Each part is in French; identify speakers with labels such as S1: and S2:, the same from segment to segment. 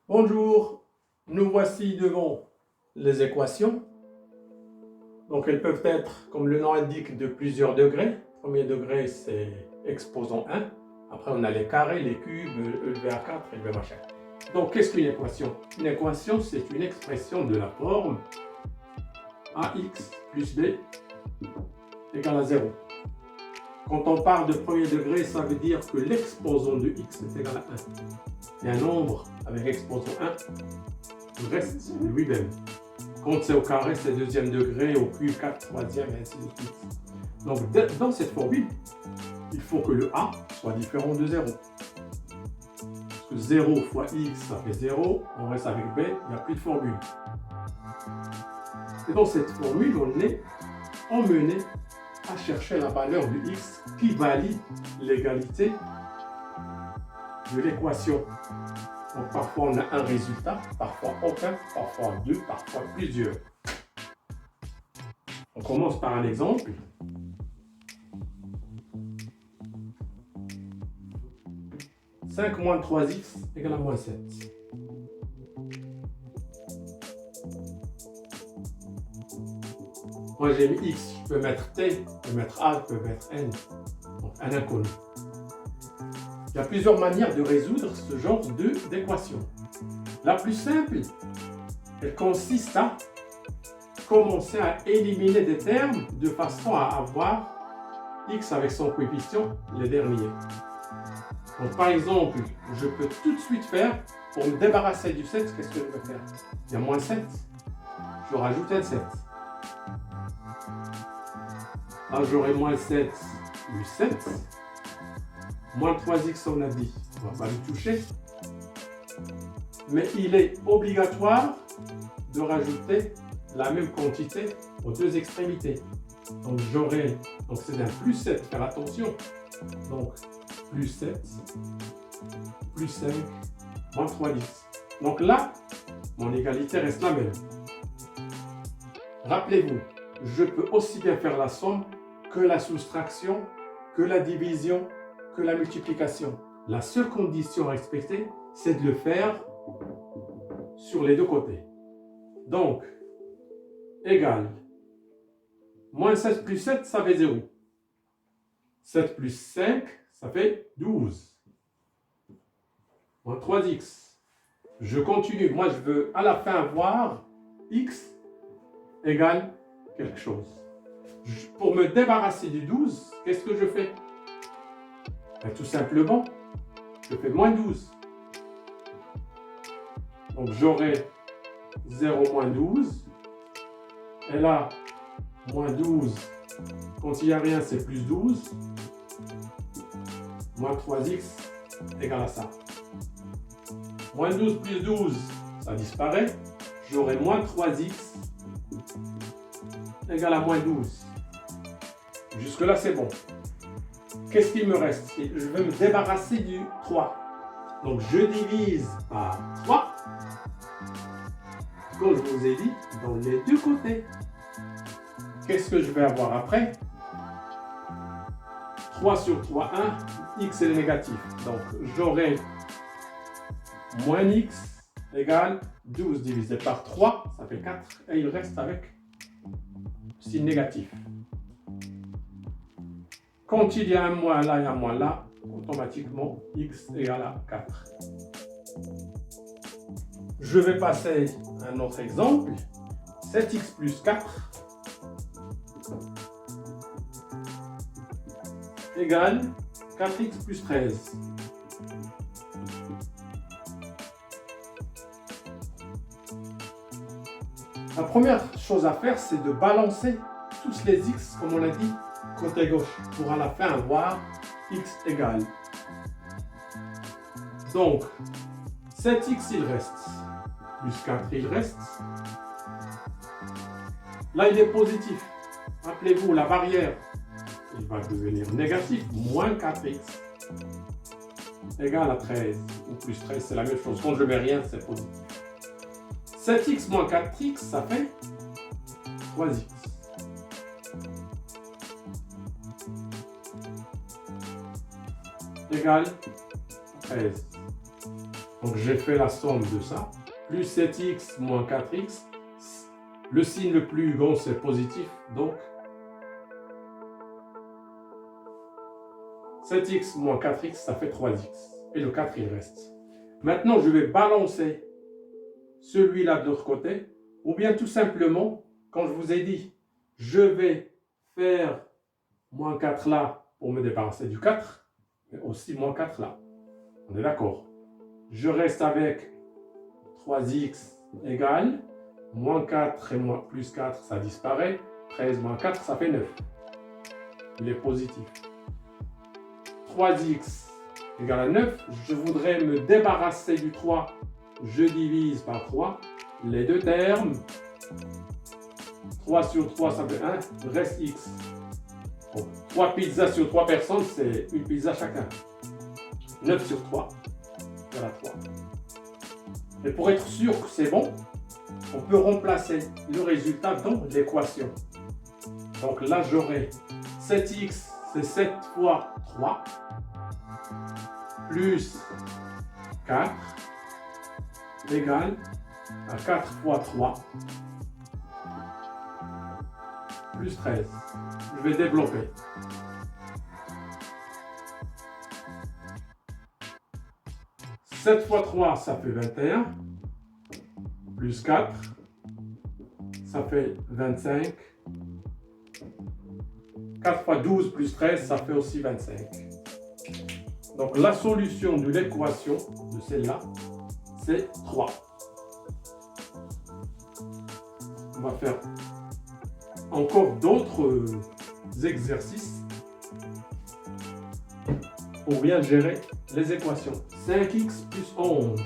S1: Bonjour, nous voici devant les équations. Donc elles peuvent être, comme le nom indique, de plusieurs degrés. Premier degré, c'est exposant 1. Après, on a les carrés, les cubes, élevé à 4, élevé à machin. Donc, qu'est-ce qu'une équation? Une équation, c'est une expression de la forme ax plus b égale à 0. Quand on parle de premier degré, ça veut dire que l'exposant de x est égal à 1. Il y a un nombre avec exposant 1, le reste lui-même. Quand c'est au carré, c'est deuxième degré, au cube, 4, troisième, et ainsi de suite. Donc, dans cette formule, il faut que le a soit différent de 0. Parce que 0 fois x, ça fait 0. On reste avec b, il n'y a plus de formule. Et dans cette formule, on est emmené à chercher la valeur de x qui valide l'égalité de l'équation. Donc parfois on a un résultat, parfois aucun, parfois deux, parfois plusieurs. On commence par un exemple. « 5 moins 3x égale à moins 7. » Moi j'ai mis x, je peux mettre t, je peux mettre a, je peux mettre n. Donc un inconnu. Il y a plusieurs manières de résoudre ce genre d'équation. La plus simple, elle consiste à commencer à éliminer des termes de façon à avoir x avec son coefficient, les derniers. Donc par exemple, je peux tout de suite faire, pour me débarrasser du 7, qu'est-ce que je peux faire? Il y a moins 7, je rajoute un 7. Là j'aurai moins 7 plus 7. Moins 3x, on a dit, on ne va pas le toucher. Mais il est obligatoire de rajouter la même quantité aux deux extrémités. Donc j'aurai, donc c'est un plus 7, faire attention. Donc plus 7, plus 5, moins 3x. Donc là, mon égalité reste la même. Rappelez-vous, je peux aussi bien faire la somme que la soustraction, que la division, que la multiplication. La seule condition à respecter, c'est de le faire sur les deux côtés. Donc, égal. Moins 7 plus 7, ça fait 0. 7 plus 5, ça fait 12. Moins 3x. Je continue. Moi, je veux à la fin avoir x égale quelque chose. Pour me débarrasser du 12, qu'est-ce que je fais? Ben, tout simplement, je fais moins 12. Donc j'aurai 0 moins 12. Et là, moins 12, quand il n'y a rien, c'est plus 12. Moins 3x égale à ça. Moins 12 plus 12, ça disparaît. J'aurai moins 3x égale à moins 12. Jusque-là, c'est bon. Qu'est-ce qu'il me reste? Je vais me débarrasser du 3. Donc, je divise par 3. Comme je vous ai dit, dans les deux côtés. Qu'est-ce que je vais avoir après? 3 sur 3, 1. X est négatif. Donc, j'aurai moins x égale 12 divisé par 3. Ça fait 4. Et il reste avec signe négatif. Quand il y a un moins là et un moins là, automatiquement, x égale à 4. Je vais passer à un autre exemple. 7x plus 4 égale 4x plus 13. La première chose à faire, c'est de balancer tous les x, comme on l'a dit, côté gauche, pour à la fin avoir x égale. Donc, 7x il reste, plus 4 il reste. Là il est positif. Rappelez-vous, la barrière, il va devenir négatif, moins 4x égale à 13, ou plus 13, c'est la même chose. Quand je mets rien, c'est positif. 7x moins 4x, ça fait 3x. Égale 13. Donc j'ai fait la somme de ça. Plus 7x moins 4x. Le signe le plus grand c'est positif. Donc 7x moins 4x ça fait 3x. Et le 4 il reste. Maintenant je vais balancer celui-là de l'autre côté. Ou bien tout simplement, quand je vous ai dit, je vais faire moins 4 là pour me débarrasser du 4. Mais aussi moins 4 là. On est d'accord. Je reste avec 3x égale moins 4 et moins plus 4, ça disparaît. 13 moins 4, ça fait 9. Il est positif. 3x égale à 9. Je voudrais me débarrasser du 3. Je divise par 3. Les deux termes. 3 sur 3, ça fait 1. Il reste x. Donc, 3 pizzas sur 3 personnes, c'est une pizza chacun. 9 sur 3. Voilà 3. Et pour être sûr que c'est bon, on peut remplacer le résultat dans l'équation. Donc là, j'aurai 7x, c'est 7 fois 3, plus 4, égale à 4 fois 3, plus 13. Je vais développer. 7 fois 3, ça fait 21, plus 4, ça fait 25. 4 fois 12 plus 13, ça fait aussi 25. Donc la solution de l'équation de celle-là, c'est 3. On va faire encore d'autres exercices pour bien gérer les équations. 5x plus 11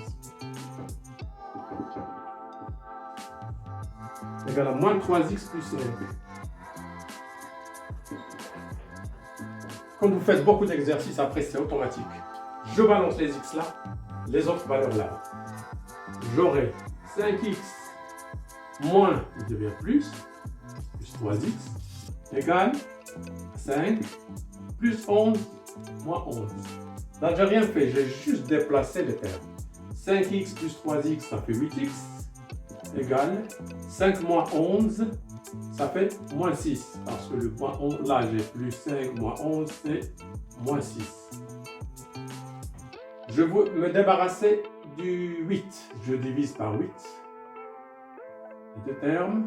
S1: égale à moins 3x plus 5. Quand vous faites beaucoup d'exercices, après c'est automatique. Je balance les x là, les autres valeurs là. J'aurai 5x moins, il devient plus 3x, égale 5, plus 11, moins 11. Là, j'ai rien fait, j'ai juste déplacé les termes. 5x plus 3x, ça fait 8x, égale 5 moins 11, ça fait moins 6. Parce que le moins 11, là, j'ai plus 5 moins 11, c'est moins 6. Je veux me débarrasser du 8. Je divise par 8. Les deux termes.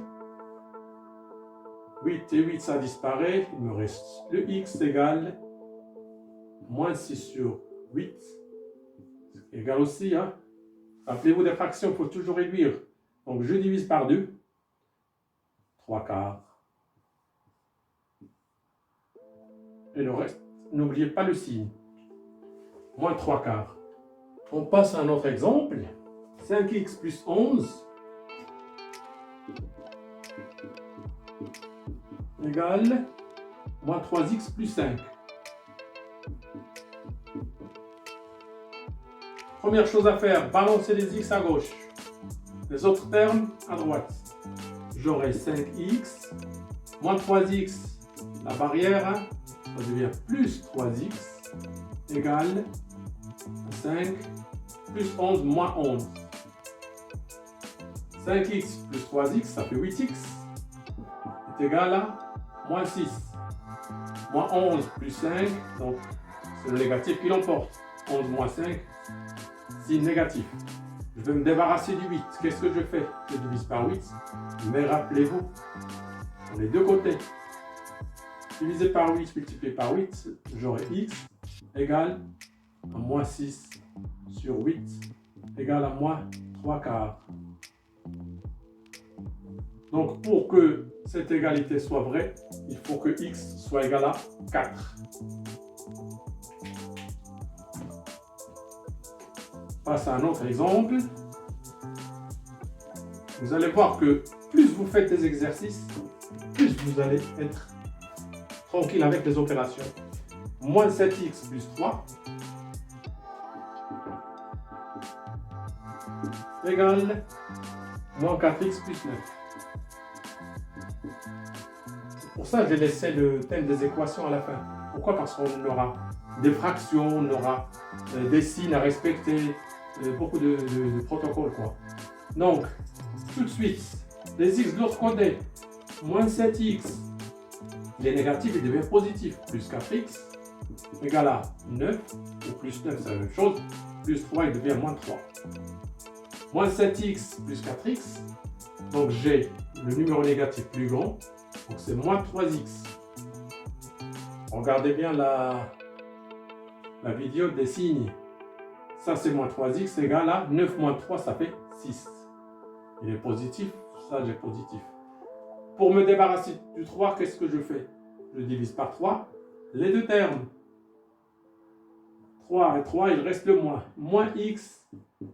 S1: 8 et 8, ça disparaît. Il me reste le x égale moins 6 sur 8. Égale aussi, hein. Rappelez-vous des fractions, il faut toujours réduire. Donc, je divise par 2. 3 quarts. Et le reste, n'oubliez pas le signe. Moins 3 quarts. On passe à un autre exemple. 5x plus 11 égale moins 3x plus 5. Première chose à faire, balancer les x à gauche. Les autres termes à droite. J'aurai 5x moins 3x. La barrière, hein, ça devient plus 3x égale 5 plus 11 moins 11. 5x plus 3x, ça fait 8x, est égal à moins 6. Moins 11 plus 5, donc c'est le négatif qui l'emporte. 11 moins 5, signe négatif. Je vais me débarrasser du 8. Qu'est-ce que je fais? Je divise par 8. Mais rappelez-vous, sur les deux côtés, divisé par 8 multiplié par 8, j'aurai x égale à moins 6 sur 8 égale à moins 3 quarts. Donc pour que cette égalité soit vraie, il faut que x soit égal à 4. Passe à un autre exemple. Vous allez voir que plus vous faites des exercices, plus vous allez être tranquille avec les opérations. Moins 7x plus 3 égale moins 4x plus 9. C'est pour ça que j'ai laissé le thème des équations à la fin. Pourquoi? Parce qu'on aura des fractions, on aura des signes à respecter, beaucoup de protocoles, quoi. Donc, tout de suite, les x de l'autre côté, moins 7x, il est négatif, il devient positif, plus 4x, égale à 9, ou plus 9, c'est la même chose, plus 3, il devient moins 3. Moins 7x plus 4x, donc j'ai le numéro négatif plus grand, donc c'est moins 3x. Regardez bien la vidéo des signes. Ça c'est moins 3x égale à 9 moins 3, ça fait 6. Il est positif, ça j'ai positif. Pour me débarrasser du 3, qu'est-ce que je fais? Je divise par 3 les deux termes. 3 et 3, il reste le moins. Moins x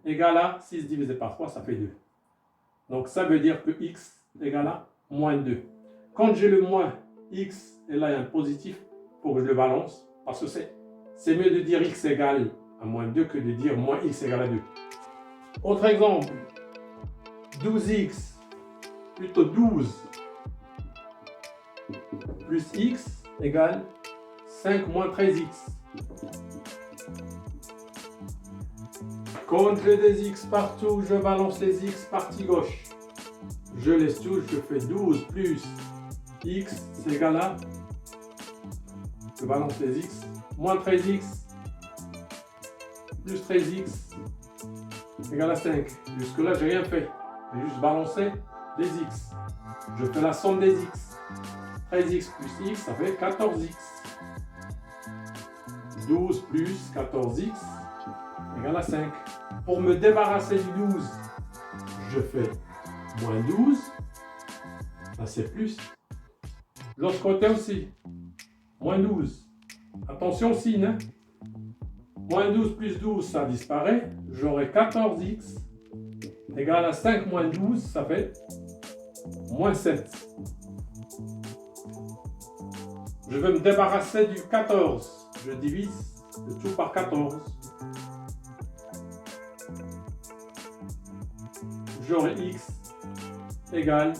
S1: égale à 6 divisé par 3, ça fait 2. Donc ça veut dire que x égale à moins 2. Quand j'ai le moins x et là il y a un positif, il faut que je le balance. Parce que c'est mieux de dire x égale à moins 2 que de dire moins x égale à 2. Autre exemple, 12x, plutôt 12 plus x égale 5 moins 13x. Quand j'ai des x partout, je balance les x partie gauche. Je laisse tout, je fais 12 plus x, c'est égal à, je balance les x, moins 13x, plus 13x, égale à 5. Jusque là, j'ai rien fait. J'ai juste balancé les x. Je fais la somme des x. 13x plus x, ça fait 14x. 12 plus 14x égale à 5. Pour me débarrasser du 12, je fais moins 12. Là, c'est plus. De l'autre côté aussi, moins 12. Attention signe. Hein? Moins 12 plus 12, ça disparaît. J'aurai 14x égale à 5 moins 12, ça fait moins 7. Je veux me débarrasser du 14. Je divise le tout par 14. J'aurai x égale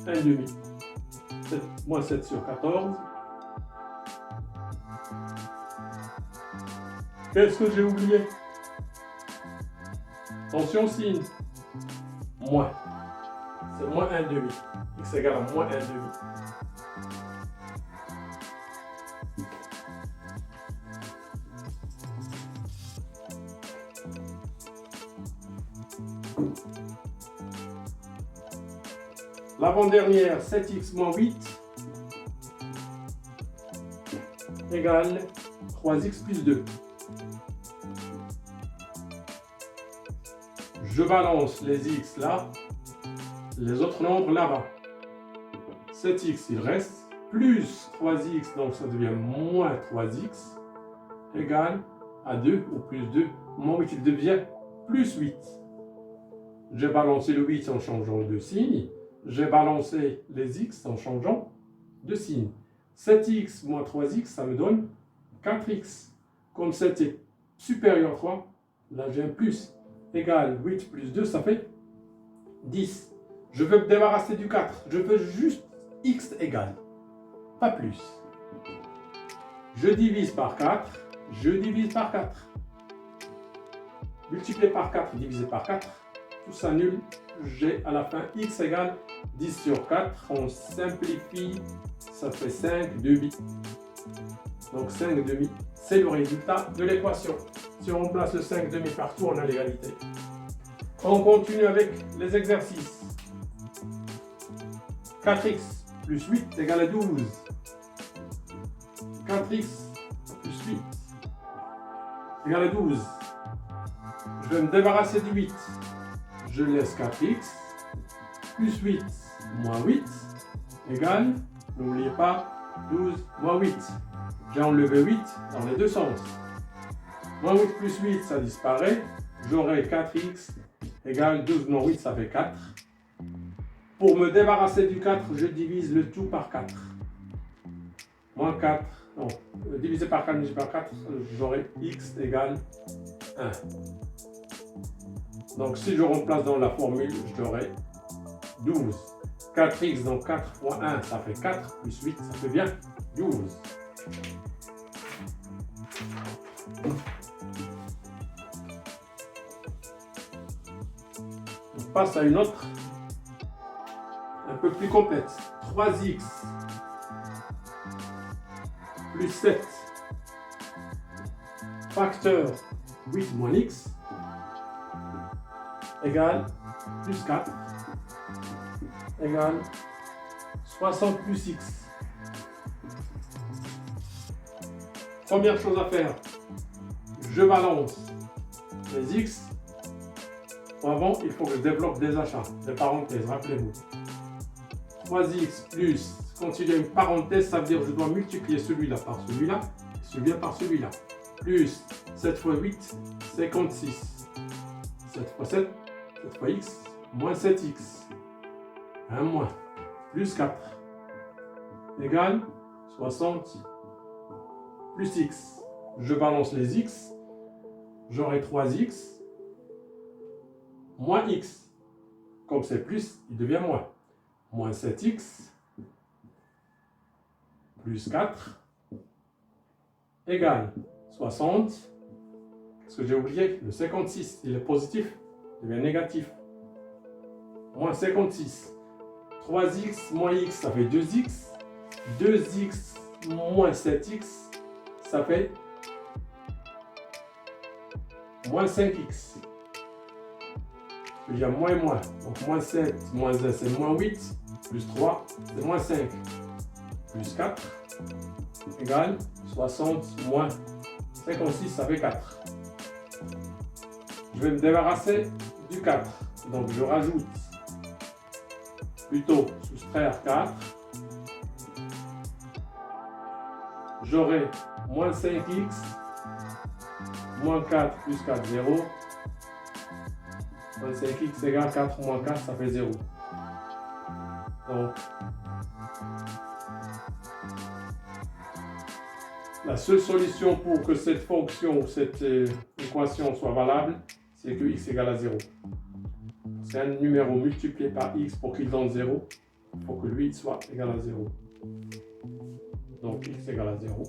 S1: 1,5. Moins 7 sur 14. Qu'est-ce que j'ai oublié? Attention signe. Moins. C'est moins 1,5. X égale à moins 1,5. L'avant-dernière, 7x moins 8 égale 3x plus 2. Je balance les x là, les autres nombres là-bas. 7x il reste, plus 3x, donc ça devient moins 3x, égale à 2 ou plus 2. Moins 8 il devient plus 8. J'ai balancé le 8 en changeant de signe. J'ai balancé les x en changeant de signe. 7x moins 3x, ça me donne 4x. Comme 7 est supérieur à 3, là j'ai un plus. Égal 8 plus 2, ça fait 10. Je veux me débarrasser du 4. Je veux juste x égale, pas plus. Je divise par 4. Je divise par 4. Multiplié par 4, divisé par 4, tout s'annule. J'ai à la fin x égale 10 sur 4. On simplifie, ça fait 5 demi. Donc 5 demi, c'est le résultat de l'équation. Si on remplace le 5 demi partout, on a l'égalité. On continue avec les exercices. 4x plus 8 égale à 12. 4x plus 8 égale à 12. Je vais me débarrasser du 8. Je laisse 4x plus 8 moins 8 égale, n'oubliez pas, 12 moins 8. J'ai enlevé 8 dans les deux sens. Moins 8 plus 8, ça disparaît. J'aurai 4x égale 12 moins 8, ça fait 4. Pour me débarrasser du 4, je divise le tout par 4. Moins 4, non, divisé par 4, divisé par 4, j'aurai x égale 1. Donc si je remplace dans la formule, j'aurai 12. 4x, donc 4 fois 1, ça fait 4, plus 8, ça fait bien 12. passe à une autre, un peu plus complète. 3x plus 7 facteur 8 moins x égale plus 4 égale 60 plus x. Première chose à faire, je balance les x. Avant, il faut que je développe des achats, des parenthèses, rappelez-vous. 3x plus, quand il y a une parenthèse, ça veut dire que je dois multiplier celui-là par celui-là, celui-là par celui-là. Plus 7 fois 8, 56. 7 fois 7, 7 fois x, moins 7x. 1 moins, plus 4, égale 60 plus x. Je balance les x, j'aurai 3x, moins x. Comme c'est plus, il devient moins. Moins 7x, plus 4, égale 60. Qu'est-ce que j'ai oublié? Le 56, il est positif, il devient négatif. Moins 56. 3x moins x, ça fait 2x. 2x moins 7x, ça fait moins 5x. Il y a moins et moins. Donc moins 7, moins 1, c'est moins 8. Plus 3, c'est moins 5. Plus 4, égale 60 moins 56, ça fait 4. Je vais me débarrasser du 4. Donc je rajoute, plutôt soustraire 4. J'aurai moins 5x, moins 4 plus 4, 0. Moins 5x égale 4 moins 4, ça fait 0. Donc, la seule solution pour que cette fonction ou cette équation soit valable, c'est que x égale à 0. C'est un numéro multiplié par x pour qu'il donne 0. Il faut que lui soit égal à 0. Donc x égale à 0.